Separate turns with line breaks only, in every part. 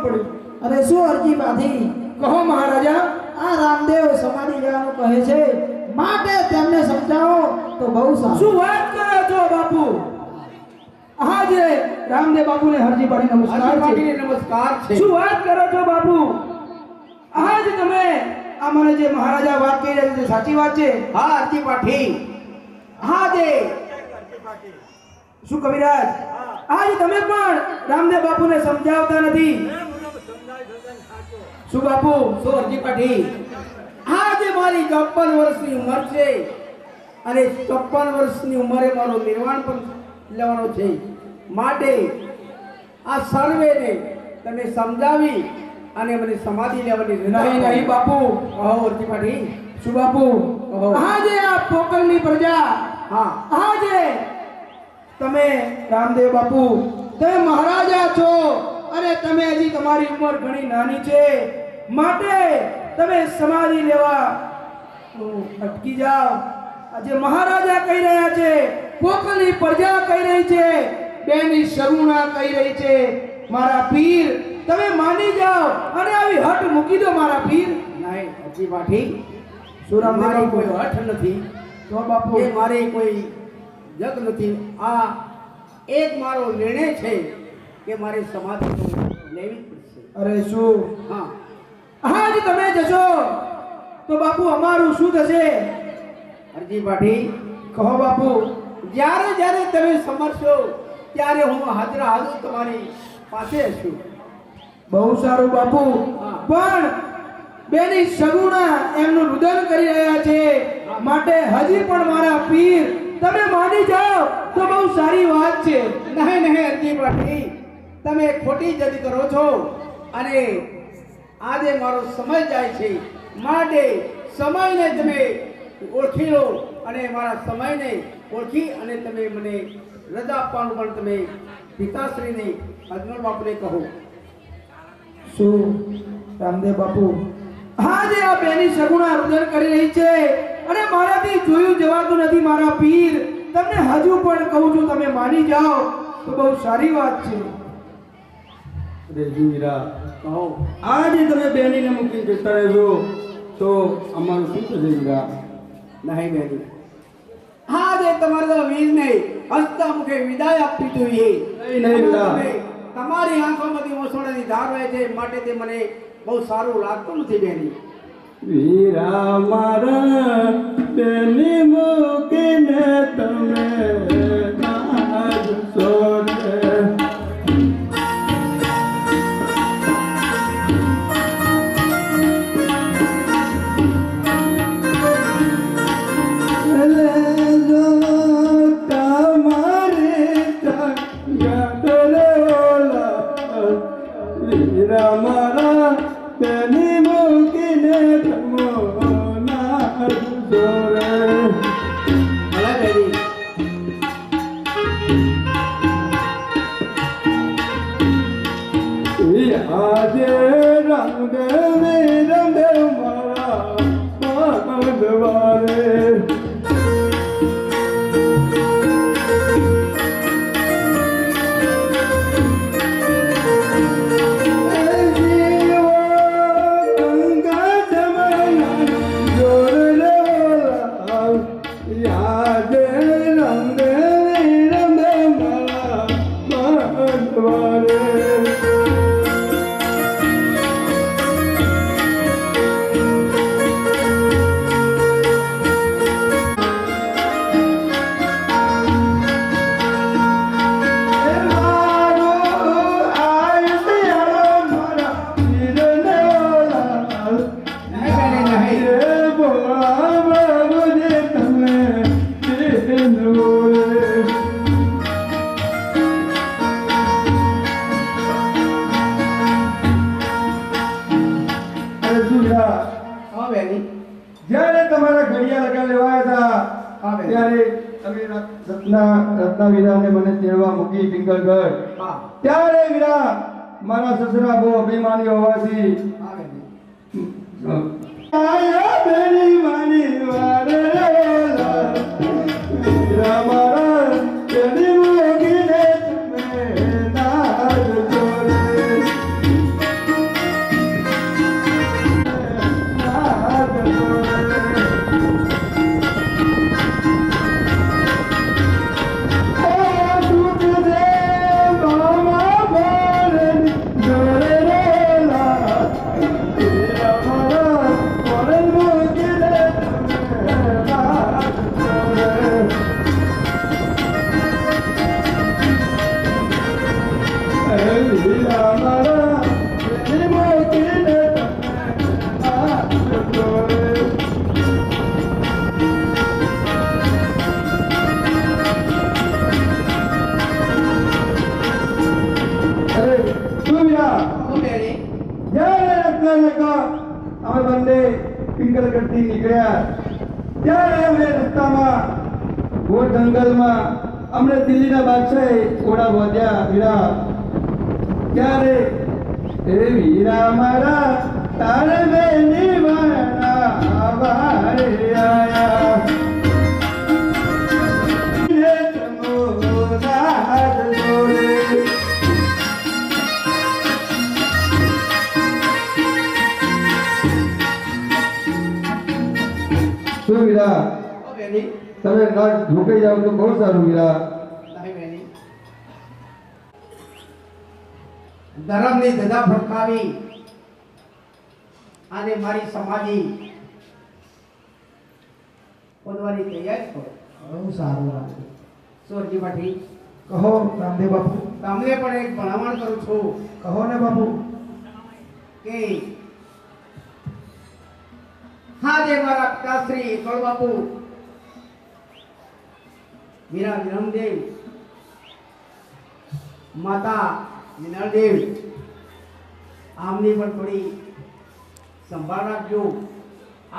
પડ્યું.
અરે શું અરજી બાંધી?
કહો મહારાજા.
આ રામદેવ સમાધિ લેવાનું કહે છે, માટે તેમને સમજાવો તો બહુ સારું.
શું વાત કરો છો બાપુ? હાજે રામદેવ બાપુને હરજી પાડી નમસ્કાર છે.
નમસ્કાર છે.
શું વાત કરો છો બાપુ? આજ તમે આ મને જે મહારાજા વાત કહી રહ્યા છે સાચી વાત છે?
હા અરજી પાઠી.
હાજે શું કવિરાજ, આજ તમે પણ રામદેવ બાપુને સમજાવતા નથી. શું બાપુ?
શું અરજી પાઠી? આજે મારી 54 વર્ષની ઉંમર છે અને 54 વર્ષની ઉંમરે મારો નિર્વાણ પણ લેવાનો છે. માટે આ સર્વેને તમે સમજાવી અને મને સમાધિ લેવાની
નહીં નહીં બાપુ.
કહો અરજી પાઠી.
શું બાપુ?
કહો.
આજે આ પોકલની પ્રજા,
હા
આજે તમે રામદેવ બાપુ તમે મહારાજા છો અને તમે હજી તમારી ઉંમર ઘણી નાની છે, માટે તમે સમાધિ લેવા અટકી જાઓ. આજે મહારાજા કહી રહ્યા છે, પોકલની પ્રજા કહી રહી છે, બેની શરુણા કહી રહી છે, મારા પીર તમે માની જાઓ અને આવી હઠ મૂકી દો મારા પીર.
નહીં અરજી પાઠી.
શું રામદેવ
મારી
બાપુ?
કોઈ હઠ નથી.
તો બાપુ
એ મારે કોઈ જગ નથી. આ એક મારો નિર્ણય છે કે મારે સમાધિ તો લેવી જ પડશે.
અરે શું?
હા
આજ તમે જશો તો બાપુ અમારું શું થશે?
અરજી પાઠી.
કહો બાપુ.
જ્યારે જ્યારે તમે સમરશો ત્યારે હું હાજરા હાજર તમારી પાસે છું.
બહુ સારું બાપુ. પણ બેની સગુણા એમનું રુદન કરી રહ્યા છે, માટે હજી પણ મારા પીર તમે માની જાઓ તો બહુ સારી વાત છે.
નહીં નહીં અરજી પાઠી, તમે ખોટી જદ કરો છો અને આજે મારો સમય જાય છે, માટે સમયને તમે ઓળખી લો અને મારા સમયને ઓળખી અને તમે મને રજા આપવાનું પણ તમે પિતાશ્રીને અજમલ બાપુને કહો.
શું રામદેવ બાપુ? આજે આ બેની સગુણા રુદન કરી રહી છે અને મારાથી જોયું જવાતું નથી મારા પીર. તમને હજુ પણ કહું છું તમે માની જાઓ તો બહુ સારી વાત છે.
અરે જીવીરા,
કહો.
આજે તમે બેનીને મૂકીને જતા રહેજો તો અમારું શું થશે જીવીરા?
નહીં બેની, આજે તમારે તો વીરને હસતા મુખે વિદાય આપવી જોઈએ.
નહીં બેટા.
તમે તમારી આંખોમાંથી ઓસોડાની ધાર વહે છે, માટે તે મને બહુ સારું લાગતું નથી બેની.
વીરા મારા બેની મૂકીને તમે નાચશો રે. લેજો તમારે ગડોલા વીરા મારા બેની મૂકીને તમે નાચશો રે.
ભલે બેની.
આજે રામદેવ રામદેવ મારા માધવારે. જ્યારે તમારા ઘડિયા લગા લેવાયા હતા ત્યારે તમે રત્નાવીરાને મને તેડવા મૂકી પિંગલગઢ. ત્યારે વીરા મારા સસરા બહુ અભિમાની હોવાથી આયા બેની માની વારે વીરા મારા બેની મૂકીને તમે નાચશો રે.
બેની
જ્યારે રત્નાનગર અમે બંને પિંગલગઢથી નીકળ્યા ત્યારે અમે રસ્તામાં ઘોર જંગલમાં અમને દિલ્હીના બાદશાહે ઘોડા બાંધ્યા વીરા. ત્યારે એ વીરા મારા તારે બેની મારા આવારે આયા ને તમોના હાથ જોડે. શું વીરા
ઓ બેની
તમે ના રોકાઈ જાવ તો બહુ સારું વીરા.
નહીં બેની ધર્મની ધજા ફટકાવી અને મારી સમાધિ ખોદવાની તૈયારી કરો.
બહુ સારું લાગે.
સોરજી પાટી
કહો રામદેવ બાપુ,
તમને પણ એક ભલામણ કરું છું
કહો ને બાપુ.
કે હા જે મારા પિતાશ્રી કળબાપુ વીરા વિરમદેવ માતા વિનળદેવ આમની પણ થોડી સંભાળ રાખજો.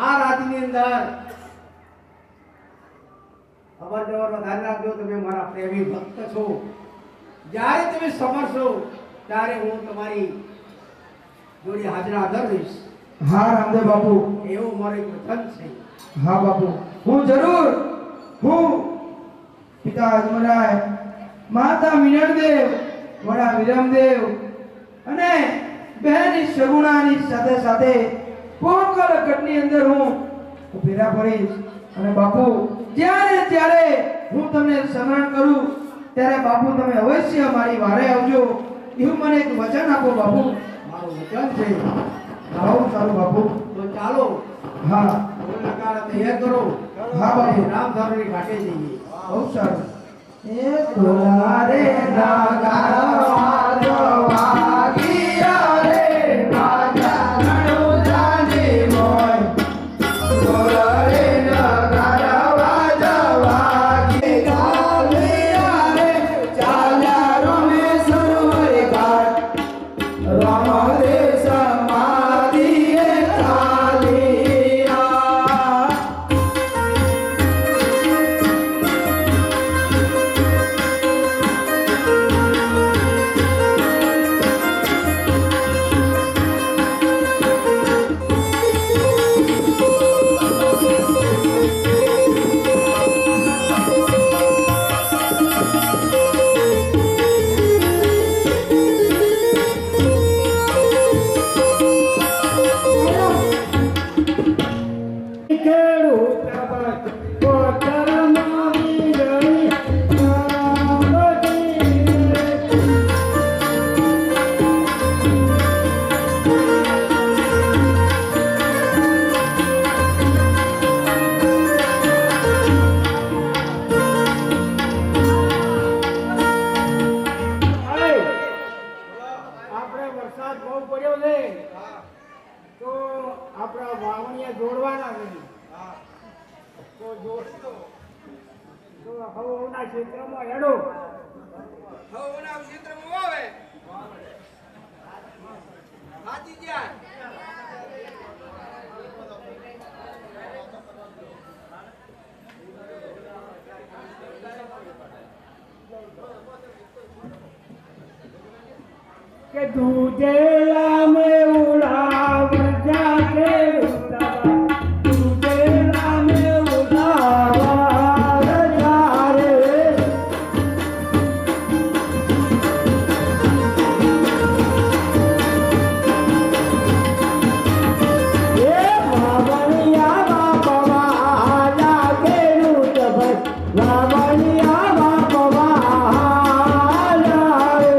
આ રાતની અંદર અવર જવર વધારે રાખજો. તમે મારા પ્રેમી ભક્ત છો. જ્યારે તમે સમરશો ત્યારે હું તમારી જોડે હાજર હાજર રહીશ.
હા રામદેવ બાપુ,
એવું મારો એક વચન છે.
હા બાપુ, હું જરૂર, હું પિતા અજમરાય, માતા મીનળદેવ, વડા વિરમદેવ અને બહેન સગુણાની સાથે સાથે પોકલગઢની અંદર હું ભેરા પડીશ. અને બાપુ, જ્યારે ત્યારે હું તમને સ્મરણ કરું ત્યારે બાપુ તમે અવશ્ય મારી વારે આવજો. એવું મને એક વચન આપો બાપુ.
મારું વચન છે.
બહુ સારું બાપુ.
તો ચાલો
હા
ઢોલ નગારા તૈયાર કરો.
હા બાપુ.
રામધનની ઘાટે જઈએ.
બહુ સારું.
એ ઢોલારે નાગારા વાગીયા રે રાજા રણુજાની મોય. ઢોલારે નાગારા વાગી ગાલિયા રે ચાલ્યા રામેશ્વર ઘાટ. રામદે સમાધિએ ચાલિયા.
આપણે વરસાદ બહુ પડ્યો છે તો આપણા વાવણીયા જોડવાના છે. તો જોડશો તો હવના ક્ષેત્રમાં હેડો. હવના ક્ષેત્રમાં આવે હાજી જાય. કે દૂધેલા में उड़ाव जाके उड़ावा. दूधेला में उड़ावा जा रे. એ વાવણિયા બાપા જાગે રૂટ ભર. વાવણિયા બાપા જા રે.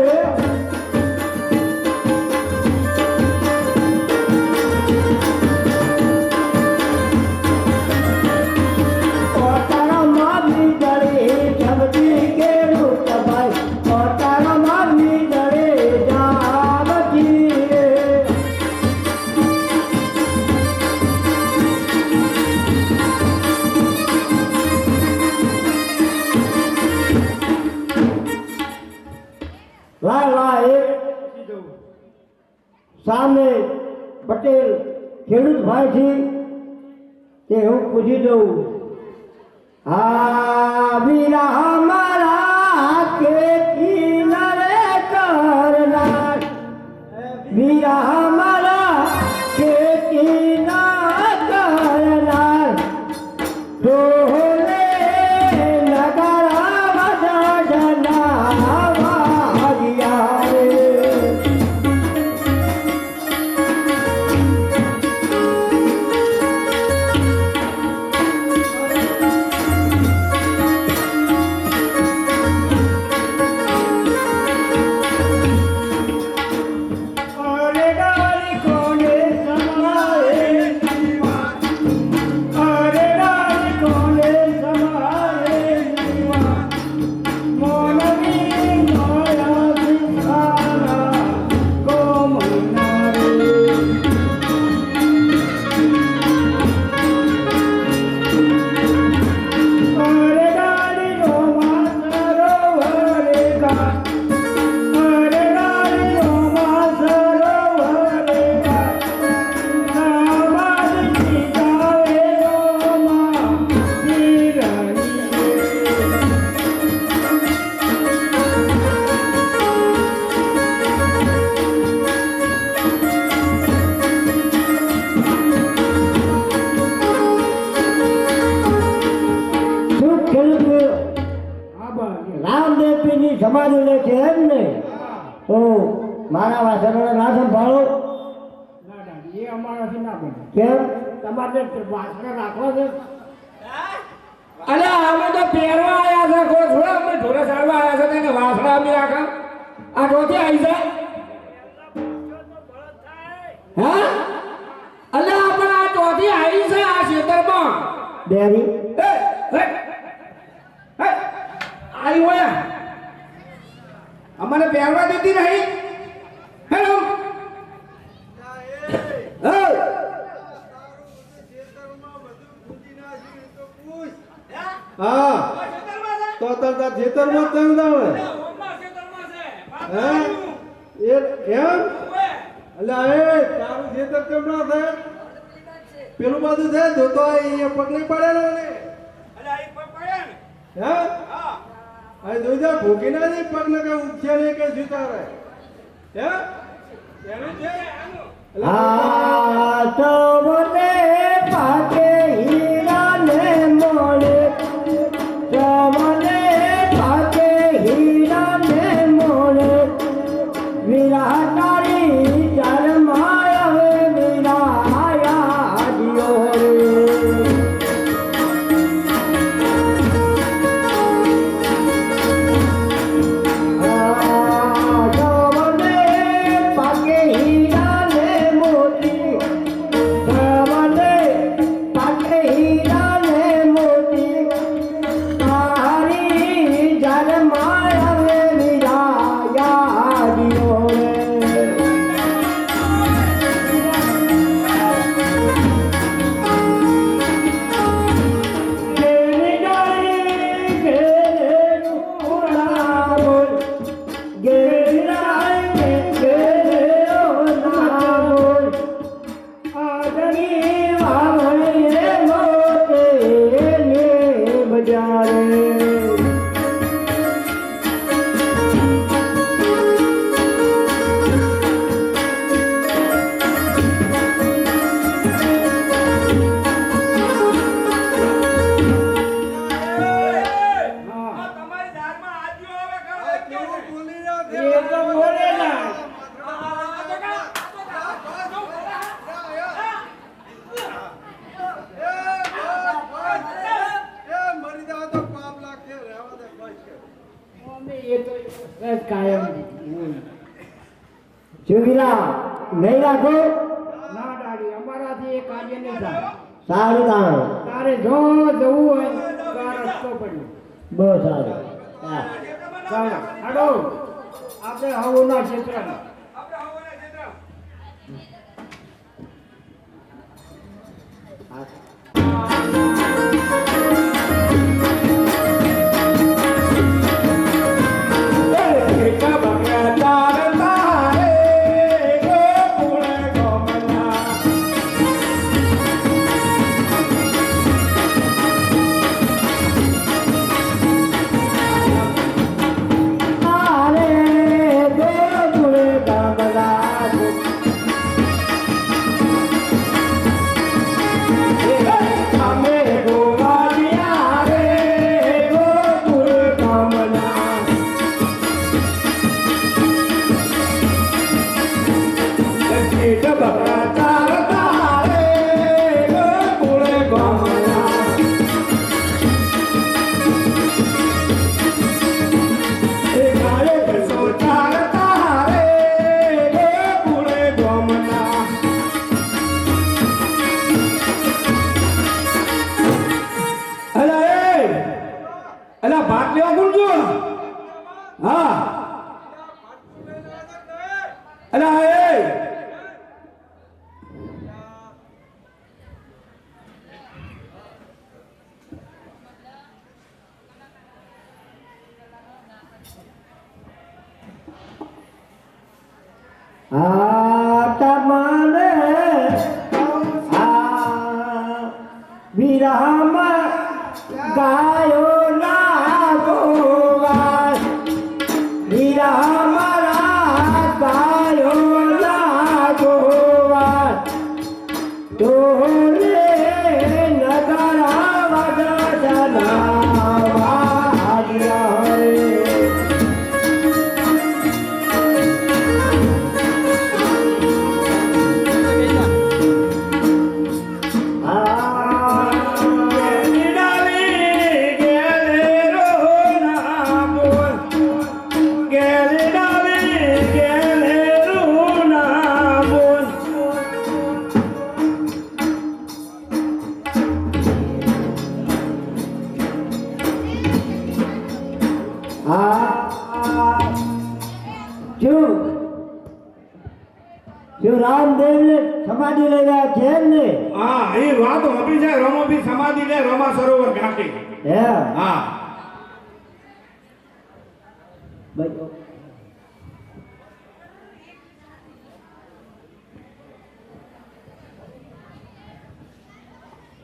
સામે પટેલ ખેડૂત ભાઈથી તે હું પૂછી દઉં આ વીરા મારા ખેતી નરે કરનાર વીરા મારા ખેતી ના કરનાર ઢોલે નગરા વદના વાગ્યા રે
અરે ડાળી કોને સમારે અરે ડાળી કોને સમારે મોનવી માયા સિંહારા કોમનારે અરે ડાળી નો માસરો વરે ગા અરે ડાળી નો માસરો વરે ગા સામાજ સીતાવે રોમા વીરની
શું ખેડૂત
આભાર
રામદેવપીરની સમાધિ લે છે એમ ને તો મારા વાસણોને ના સંભાળો
ના ડાળી એ અમારાથી ના બને
કેમ
તમારે વાસણ રાખવા છે
અલે અમે તો પહેરવા આયા છે કોઈ થોડા અમે ઢોરે સારવા આયા છે તેને વાસણા અમે રાખા આ ઢોથી આવી જાય હા અલે આપણે આ ઢોથી આવી છે આ ખેતરમાં
ડેરી
એ હે હે આવી હોય અમને પહેરવા દેતી નહીં હેલો હે
હા તો તાર ખેતરમાં તેમ ના હોય હે એ એમ અલ્યા એ તારું ખેતર કેમ ના થાય પેલું બાજુ છે જોતો અહીંયા પગ નહીં પડેલો ને હે આ જોઈજા ભૂકી ના નહીં પગ ને કઈ ઉઠ્યા નહીં કઈ જીતા રહે હે એનું છે
આ તો મને પાકે હીરા ને મળે તમને પાકે હીરા ને મળે વીરા તારી જન્માય હવે વીરા દિયો રે તમને પાકે હીરા ને મોતી તમને પાકે હીરા ને મોતી તારી જન્માય હવે વીરા દિયો રે
કેરી ડાળી ઘેરે ઉડાવો
ગેરાય ઘેરે ઓનાવો
આદરી
વાવણીએ મોતે ને બજારે
કેવું બોલી રહ્યા છે?
એ તો બોલે ના
એ મરી જાવ તો પાપ લાગે રહેવા દે બસ કર.
અમે એ તો બસ કાયમ
જોગીરા નહીં રાખો
ના ડાળી અમારાથી એ કાર્ય નહીં થાય
સારું તાણ
તારે જો જવું હોય તો આ રસ્તો પડ્યો
બહુ સારું હા
ચાલો હાડો આપણે હવોના ક્ષેત્રમાં
એ બકરા તાર તારે ગોકુળ ચારતા રે ગોકુળ ગોમના એ ગાય ભેંસો ચારતા રે ગોકુળ ગોમના અલા ભાત લેવા કોણ જો હા અલા એ
તમને વિરામ ગાયો ના ગોવા વિરામ ગાયો ના ગોવા તોરે નગરા વદના વાડિયા રે રામદેવ ને સમાધિ લઈ ગયા છે ને
હા એ વાત હોપી છે રમો બી સમાધિ ને રમા સરોવર ઘાટી
હે
હા
ભાઈ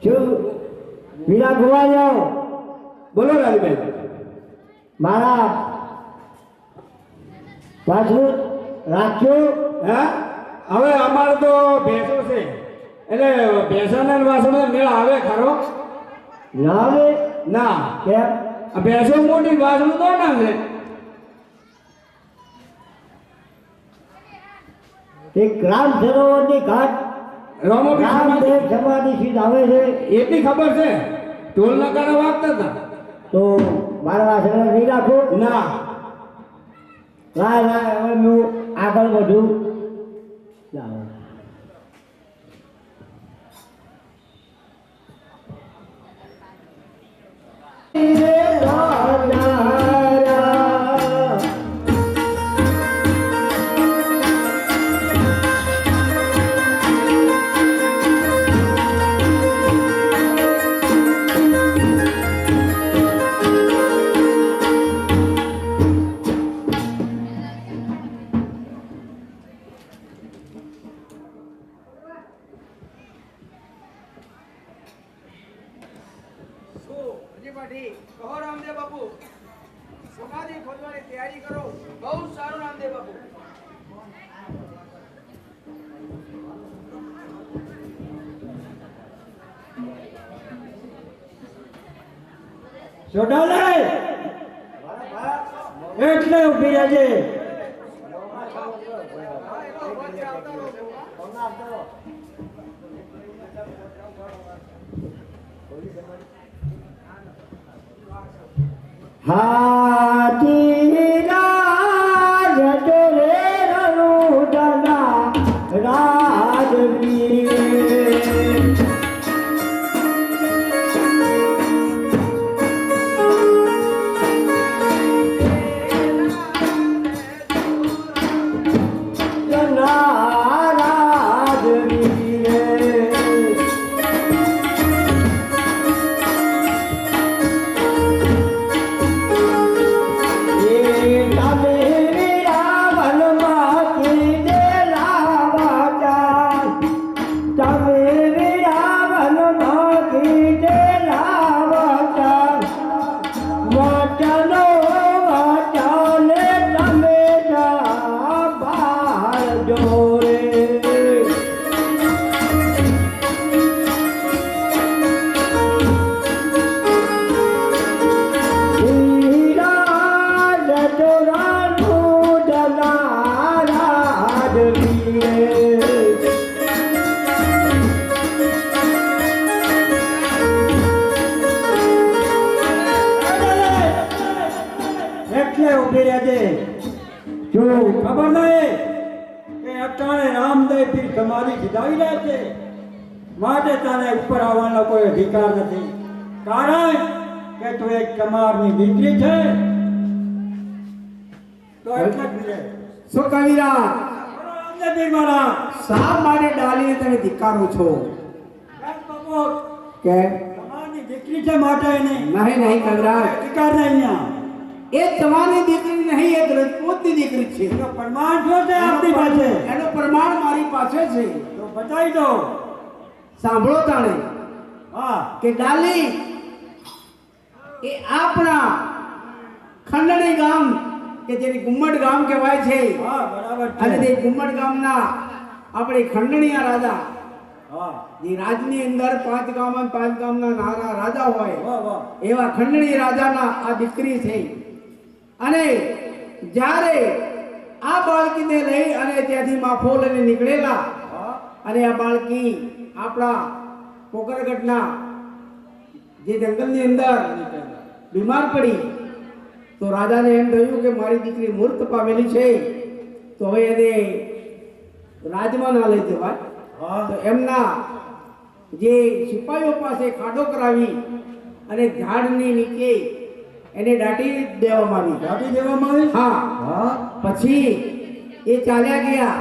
શું વીરા ગોવા જાઓ
બોલો રાજીબેન
મારા પાછું રાખ્યું
હે હવે અમારે તો ભેંસો છે એટલે ભેંસાના વાસણો મેળ આવે ખરો
ના આવે
ના
કેમ
આ ભેંસો મોટી વાસણો તો ના છે
એક રામ સરોવરની ઘાટ
રમો બી
રામદેવ સમાધિ સીટ આવે છે
એટલી ખબર છે ઢોલ નગારા વાગતા હતા
તો મારા વાસણ નહીં રાખો
ના
લાય લાય હવે હું આગળ વધું લાવો
કહો રામદેવ બાપુ સમાધિ ખોદવાની તૈયારી કરો બહુ સારું રામદેવ બાપુ
છોડાલે એટલે ઉભી રહેજે હાથી રાજ રે રણુદના રાજવીર ઉભી રહેજે. શું ખબર નહીં કે અટાણે રામદેવ પીર સમાધિ સિધાવી રહ્યા છે? માટે તને ઉપર આવવાનો કોઈ અધિકાર નથી, કારણ કે તું એક કમારની દીકરી છે. તો એટલે જ છે.
શું કવિરા
રામદેવ પીર મારા
શા માટે ડાલીને તમે ધિક્કારો છો?
બાપુ
કે
કમારની દીકરી છે માટે નહીં
નહીં કવિરા,
અધિકાર નહીં અહીંયા.
એ તમારી દીકરી નહીં, એ રજપૂતની દીકરી છે.
એનો પ્રમાણ શું છે આપણી પાસે?
એનું પ્રમાણ મારી પાસે છે.
તો બતાવી દો.
સાંભળો તાણે
હા
કે ડાલી એ આપણા ખંડણી ગામ કે જેને ગુમ્મટ ગામ કહેવાય છે,
હા બરાબર
અને
છે.
તે ગુમ્મટ ગામના આપણે ખંડણીયા રાજા,
હા
જે રાજની અંદર 5 ગામ અને 5 ગામના નાના રાજા હોય
વાહ વાહ.
એવા ખંડણી રાજાના આ દીકરી છે. અને જ્યારે આ બાળકીને લઈ અને ત્યાંથી માફો લઈને નીકળેલા, અને આ બાળકી આપણા પોકરગઢના જે જંગલની અંદર બીમાર પડી, તો રાજાને એમ થયું કે મારી દીકરી મૂર્ત પામેલી છે, તો હવે એને રાજમાં ના લઈ જવાય. તો એમના જે સિપાહીઓ પાસે ખાડો કરાવી અને ઝાડની નીચે એને દાટી દેવામાં આવી.
દાટી દેવામાં આવી?
હા.
હા
પછી એ ચાલ્યા ગયા.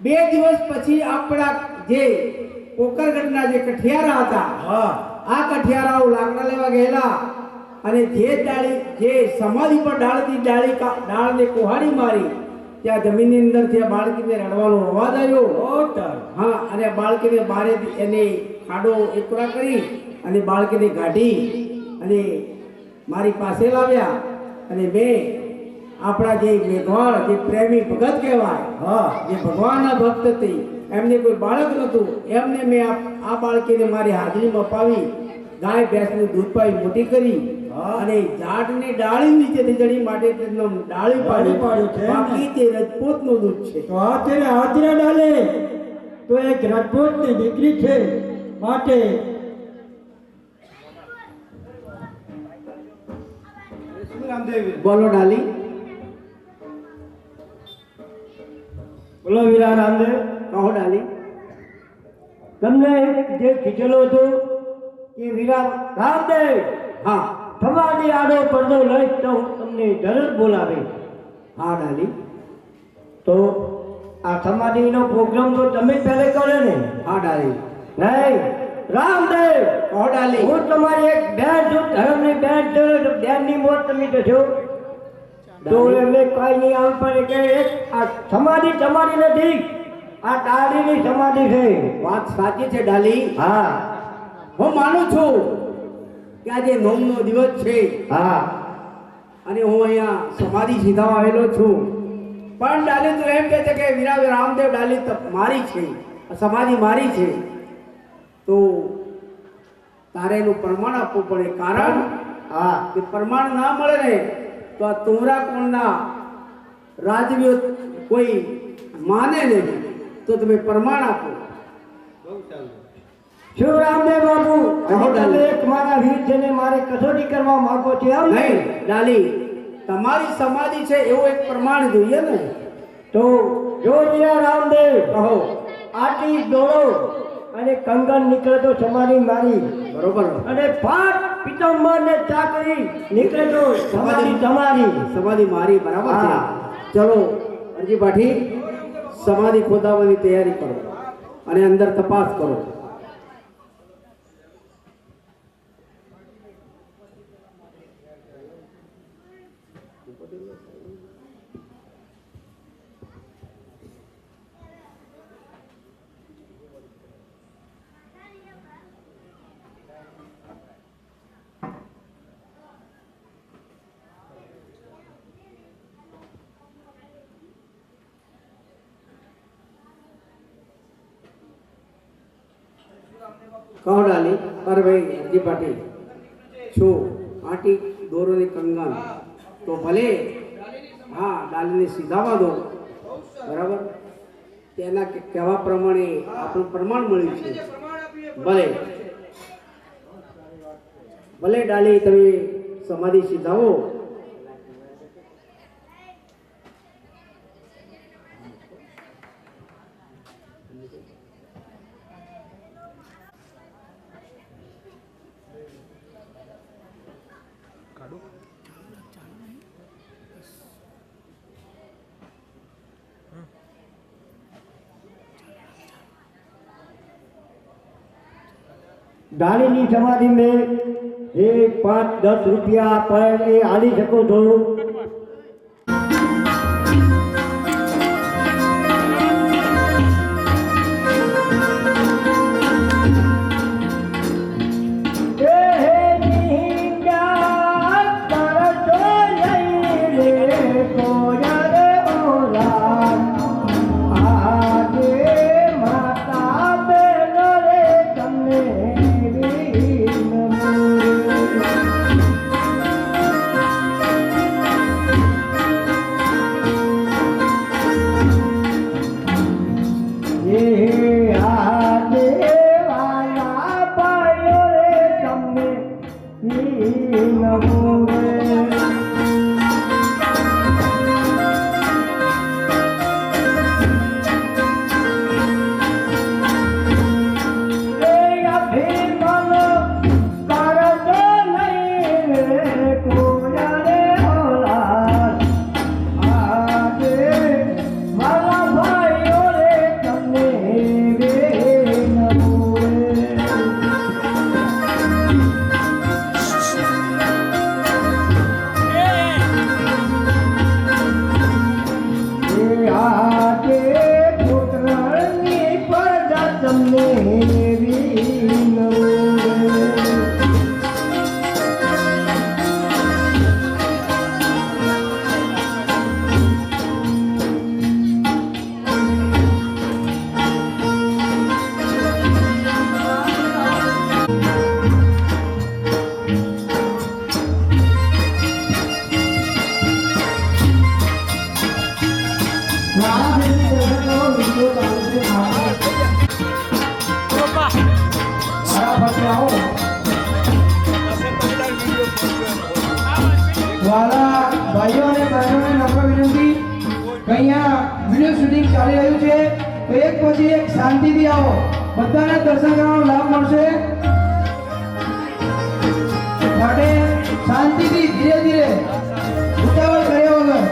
2 દિવસ પછી આપણા જે પોકરગઢના જે કઠિયારા હતા,
હા
આ કઠિયારાઓ લાકડા લેવા ગયેલા, અને જે ડાળી જે સમાધિ પર ડાળને કોહાડી મારી, ત્યાં જમીનની અંદરથી આ બાળકીને રડવાનો અવાજ આવ્યો. હા, અને બાળકીને બારે એને ખાડો એકરા કરી અને બાળકીને કાઢી અને મારી પાસે લાવ્યા. અને મેં આપણા જે મેઘવાળ, જે પ્રેમી ભગત કહેવાય,
હા
જે ભગવાનના ભક્ત હતી, એમને કોઈ બાળક નહોતું, એમને મેં આ બાળકીને મારી હાજરીમાં પાવી, ગાય ભેંસનું દૂધ પાવી મોટી કરી, અને ઝાડની ડાળી નીચેથી ચડી માટે તેનો ડાળી પાડી
પાડ્યું છે.
બાકી તે રજપૂતનું દૂધ છે.
તો આ તેને હાજરા ડાલે તો એક રાજપૂતની દીકરી છે, માટે
બોલો ડાલી.
બોલો વીરા રામદેવ.
કહો ડાલી.
તમને જે કીધેલું હતું કે વીરા રામદેવ
હા
તમારી આડો પડદો લઈ તો હું તમને જરૂર બોલાવી.
હા ડાલી.
તો આ સમાધિનો પ્રોગ્રામ તો તમે પહેલે કર્યો ને?
હા ડાલી.
નહીં રામદેવ,
કહો ડાલી.
હું તમારી એક બેન છું, ધર્મની બેન છું, બેનની મોત તમે થશો તો એમને કઈ નહીં આમ પડે કે એક આ સમાધિ તમારી નથી, આ ડાળીની સમાધિ છે.
વાત સાચી છે ડાલી.
હા
હું માનું છું કે આજે નોમનો દિવસ છે,
હા
અને હું અહીંયા સમાધિ સીધાવા આવેલો છું. પણ ડાલી તું એમ કહે છે કે વીરા રામદેવ ડાલી મારી છે, સમાધિ મારી છે, તો તારે એનું પ્રમાણ આપવું પડે. કારણ
હા
કે પ્રમાણ ના મળે ને તો આ તુમરા કોણના રાજવીઓ કોઈ માને નહીં, તો તમે પ્રમાણ આપો.
શું રામદેવ બાબુ,
કહો
તમે
ડાલી.
એક મારા વીર છે ને મારે કસોટી કરવા માંગો છો એમ ને?
નહીં ડાલી, તમારી સમાધિ છે એવું એક પ્રમાણ જોઈએ ને.
તો જો વીરા રામદેવ
કહો.
આટલી દોડો અને કંગન નીકળે તો સમાધિ મારી,
બરોબર.
અને 5 પિત્તંબર ને ચાકરી નીકળે તો સમાધિ તમારી.
સમાધિ મારી, બરાબર છે.
હા.
ચલો અરજી પાઠી, સમાધિ ખોદાવવાની તૈયારી કરો અને અંદર તપાસ કરો. કહો ડાલી. અરે ભાઈ અરજી પાટી છું, આટી દોરોની કંગન તો ભલે, હા ડાલીને સીધાવા દો, બરાબર. તેના કહેવા પ્રમાણે આપણું પ્રમાણ મળ્યું છે. ભલે ભલે ડાલી તમે સમાધિ સીધાવો,
દાણીની સમાધિ મેં 1, 5, 10 રૂપિયા પર એ આલી શકો છો.
વાલા ભાઈઓ અને બહેનોને નમ્ર વિનંતી કે અહીંયા વિડીયો શૂટિંગ ચાલી રહ્યું છે તો એક પછી એક શાંતિથી આવો, બધાને દર્શન કરવાનો લાભ મળશે માટે શાંતિથી ધીરે ધીરે ઉતાવળ કર્યા વગર.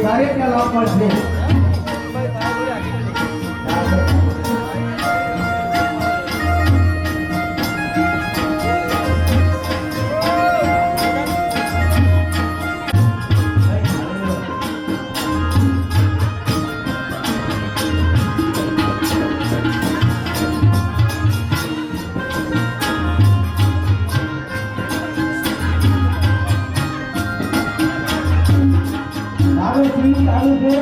દરેકને લાભ મળશે. ચાલુ છે.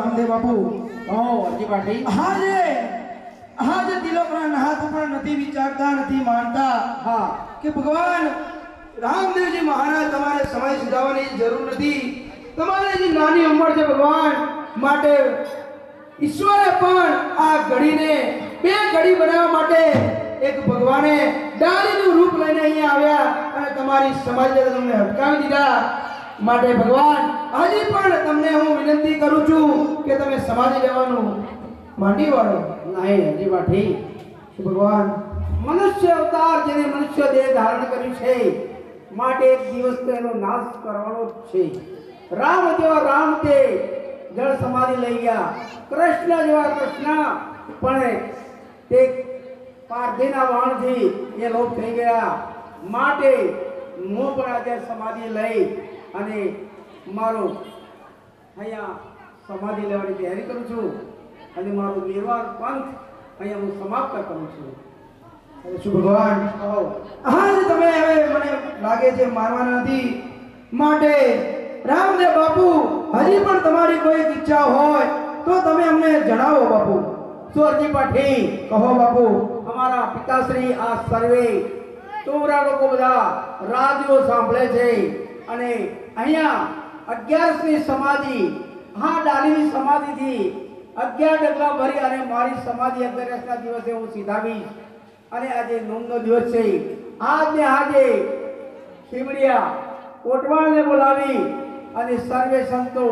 રામદેવ બાપુ
કહો અરજી પાટી.
આજે તિલોકના હાથ ઉપર નથી વિચારતા, નથી માનતા
હા
કે ભગવાન રામદેવજી મહારાજ તમારે સમય સુધારવાની જરૂર નથી. તમારે જે નાની ઉંમર છે ભગવાન, માટે ઈશ્વરે પણ આ ઘડીને બે ઘડી બનાવવા માટે એક ભગવાને ડાળીનું રૂપ લઈને અહીંયા આવ્યા અને તમારી સમાજને તમને અટકાવી દીધા. માટે ભગવાન હજી પણ તમને હું વિનંતી કરું છું કે તમે સમાધિ લેવાનું માંડી વાળો.
નહીં અરજી પાટી.
ભગવાન
મનુષ્ય અવતાર જેને મનુષ્ય દેહ ધારણ કર્યું છે માટે એક દિવસ તો એનો નાશ કરવાનો જ છે. રામ જેવા રામ તે જળ સમાધિ લઈ ગયા, કૃષ્ણ જેવા કૃષ્ણ પણ તે પારધીના વાણથી એ લોપ થઈ ગયા. માટે હું પણ આજે સમાધિ લઈ અને મારો અહીંયા સમાધિ લેવાની તૈયારી કરું છું અને મારું નિર્વાણ પંથ અહીંયા હું સમાપ્ત કરું છું.
શું ભગવાન આજ તમે હવે મને લાગે છે મારવાના નથી. માટે રામદેવ બાપુ હજી પણ તમારી કોઈ ઈચ્છા હોય તો તમે અમને જણાવો બાપુ.
સુરજી પાઠી
કહો બાપુ.
અમારા પિતાશ્રી આ સર્વે તોરા લોકો બધા રાજીઓ સાંભળે છે અને અહીંયા 11મી સમાધિ હા ડાલીની સમાધિથી 11 ડગલા ભરી અને મારી સમાધિ 11ના દિવસે હું સીધાવીશ. અને આજે નોમનો દિવસ છે. આજને આજે શિવડિયા કોટવાળને બોલાવી અને સર્વે સંતો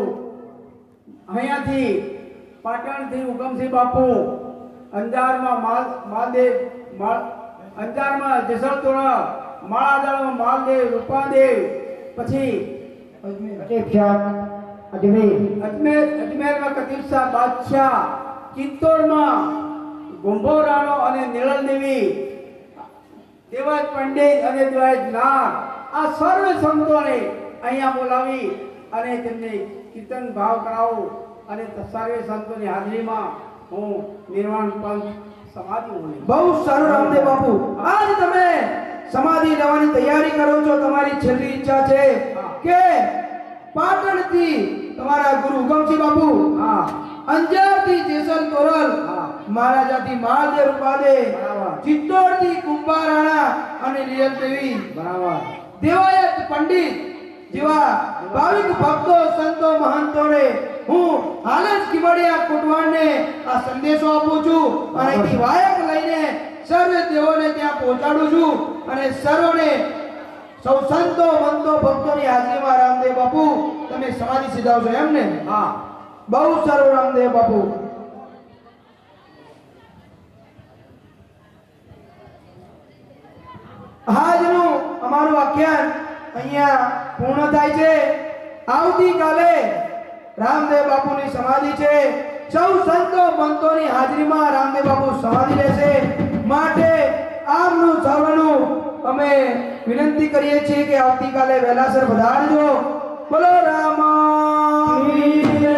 અહીંયાથી પાટણથી ઉગમસિંહ બાપુ, અંજારમાં માલદેવ, અંજારમાં જેસલતોડા, માળાદાળમાં માલદેવ, રૂપાદેવ, પછી અજમેરમાં કતીબશાહ બાદશાહ, ચિત્તોડમાં ગુંભો રાણો અને નિળલ દેવી, દેવાજ પંડિત અને દેવાજ નાગ, આ સર્વ સંતોને અહીંયા બોલાવી અને તેમને કીર્તન ભાવ કરાવો અને સર્વે સંતોની હાજરીમાં હું નિર્વાણ પંથ સમાધિ હું
બહુ સારું રામદેવ બાપુ. આજ તમે સમાધિ લેવાની તૈયારી કરો છો. તમારી છેલ્લી ઈચ્છા છે કે પાટણથી તમારા ગુરુ ઉગમસિંહ બાપુ,
હા
અંજારથી જેસલ તોરલ,
હા
મહારાજાથી મહાદેવ રૂપાદે,
બરાબર.
ચિત્તોડથી કુંભા રાણા અને લીલલ દેવી,
બરાબર
દેવાયત પંડિત જેવા ભાવિક ભક્તો, સંતો, મહંતોને હું હાલ જ કિમડિયા કોટવાણને આ સંદેશો આપું છું અને અહીંથી વાયક લઈને સર્વે દેવોને ત્યાં પહોંચાડું છું અને સર્વને સૌ સંતો, મંતો, ભક્તોની હાજરીમાં રામદેવ બાપુ તમે સમાધિ સિધાવશો એમ ને?
હા
બહુ સારું રામદેવ બાપુ. આજનું અમારું આખ્યાન અહીંયા પૂર્ણ થાય છે. આવતીકાલે રામદેવ બાપુની સમાધિ છે. સૌ સંતો મંતોની હાજરીમાં રામદેવ બાપુ સમાધિ લેશે. માટે આમનું સર્વનું અમે વિનંતી કરીએ છીએ કે આવતીકાલે વહેલાસર પધારજો. બોલો રામાની જય.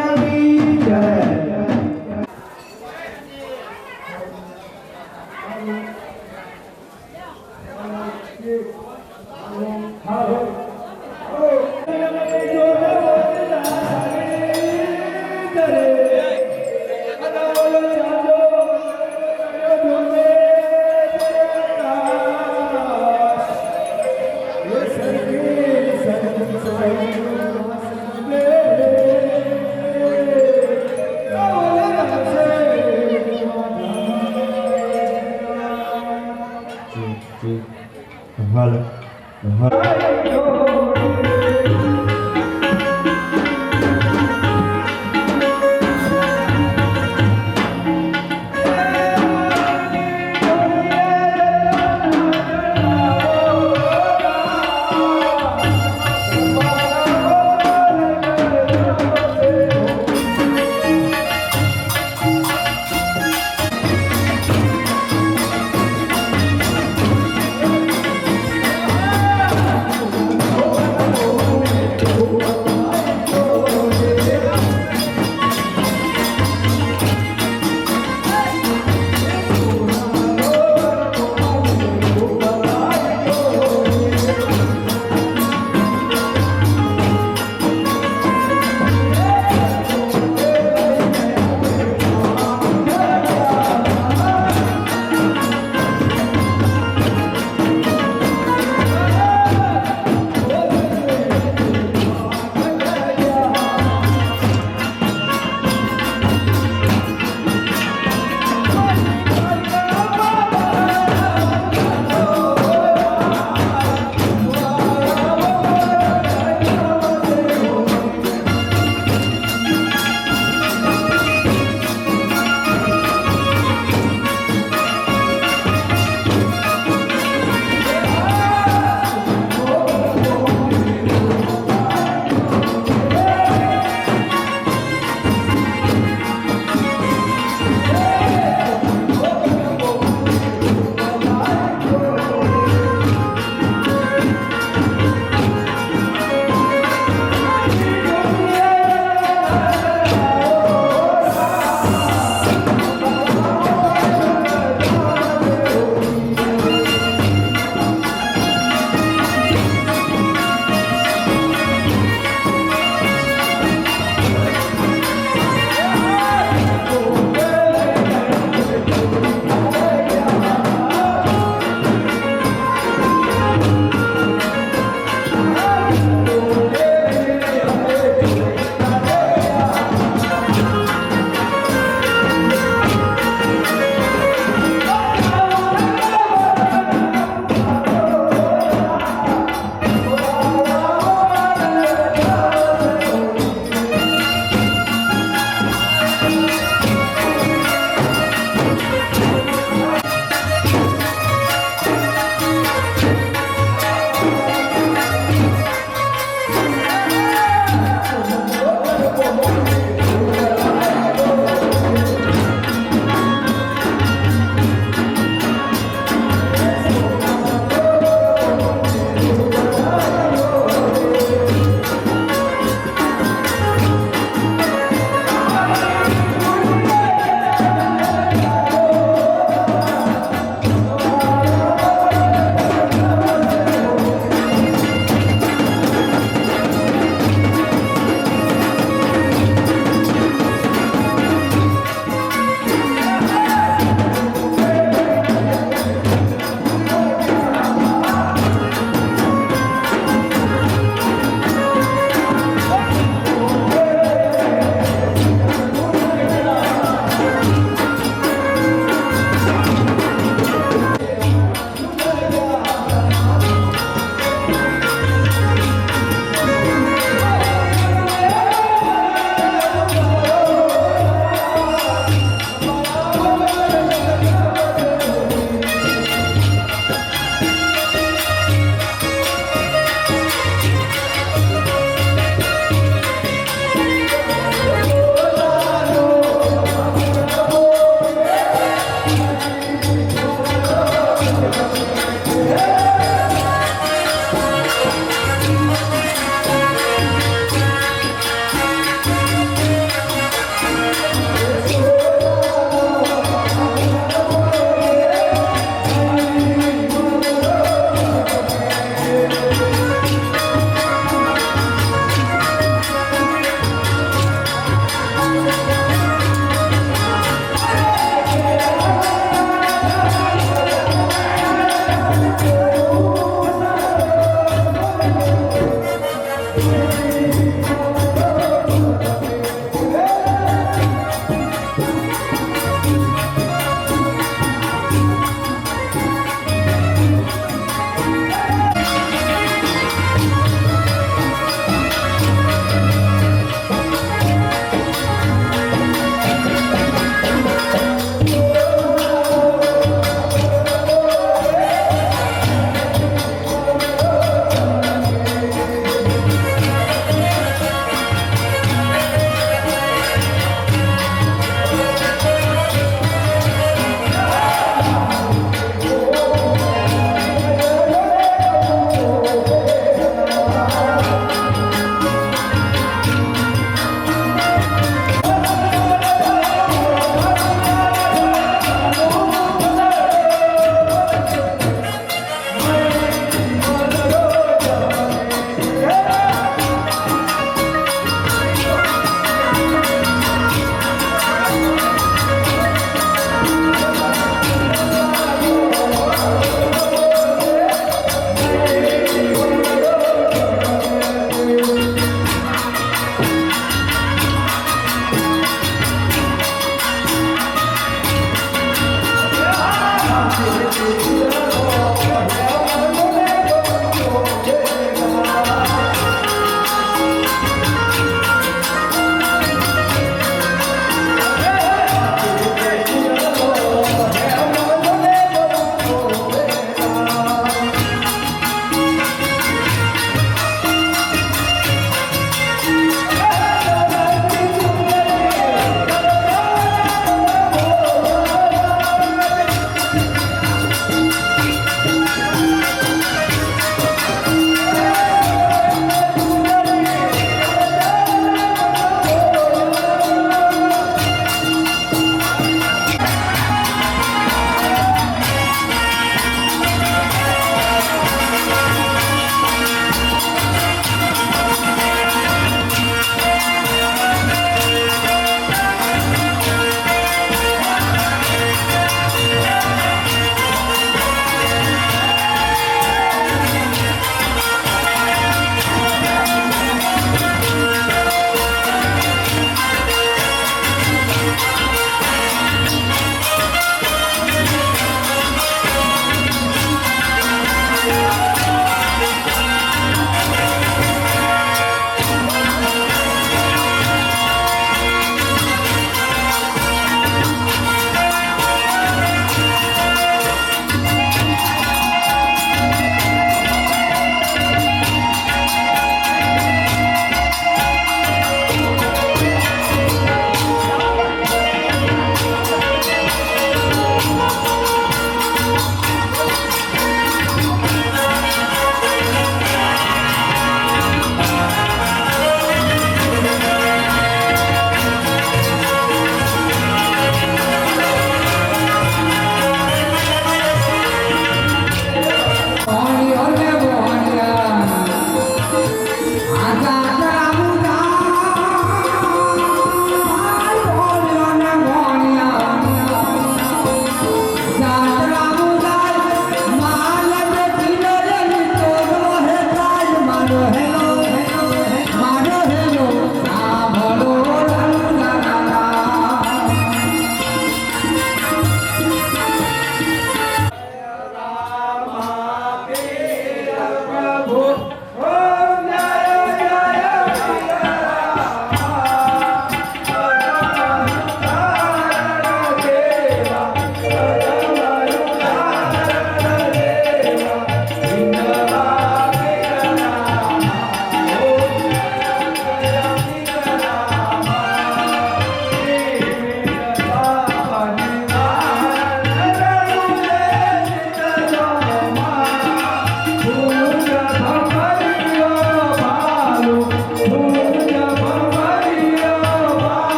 આજા